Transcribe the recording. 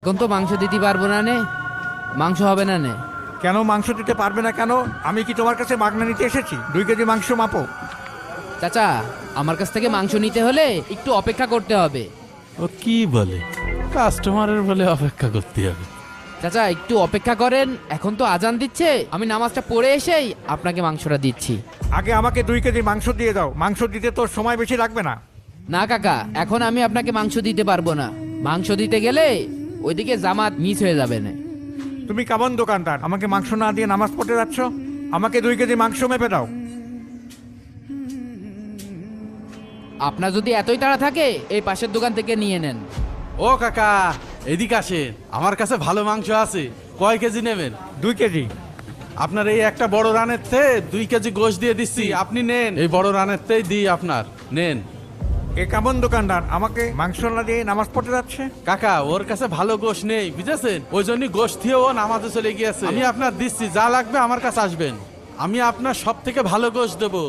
এখন তো মাংস দিতে পারবো না নে, মাংস হবে না নে। কেন মাংস দিতে পারবে না কেন? আমি কি তোমার কাছে মাগনা নিতে এসেছি? 2 কেজি মাংস মাপো। চাচা, আমার কাছ থেকে মাংস নিতে হলে একটু অপেক্ষা করতে হবে। ও কি বলে, কাস্টমারের বলে অপেক্ষা করতে হবে? চাচা একটু অপেক্ষা করেন, এখন তো আজান দিচ্ছে, আমি নামাজটা পড়ে এসেই আপনাকে মাংসটা দিচ্ছি। আগে আমাকে 2 কেজি মাংস দিয়ে দাও। মাংস দিতে তোর সময় বেশি লাগবে না। না কাকা, এখন আমি আপনাকে মাংস দিতে পারবো না। মাংস দিতে গেলে ওইদিকে জামাত মিস হয়ে যাবে না। তুমি কেমন দোকানদার, আমাকে মাংস না দিয়ে নামাজ পড়তে যাচ্ছ? আমাকে 2 কেজি মাংস মেপে দাও। আপনার যদি এতই তাড়া থাকে এই পাশের দোকান থেকে নিয়ে নেন। ও কাকা, এদিকে আসেন, আমার কাছে ভালো মাংস আছে। কয় কেজি নেবেন? 2 কেজি। আপনার এই একটা বড় রানের থেকে 2 কেজি গোশ দিয়ে দিচ্ছি, আপনি নেন। এই বড় রানের থেকেই দিই আপনার, নেন। এ কেমন দোকানদার, আমাকে মাংস না দিয়ে নামাজ পড়তে যাচ্ছে? কাকা, ওর কাছে ভালো গোশ নেই বুঝেছেন, ওই জন্য গোশ দিয়ে ও নামাজে চলে গিয়েছে। আমি আপনার দিচ্ছি, যা লাগবে আমার কাছে আসবেন, আমি আপনার সব থেকে ভালো গোশ দেবো।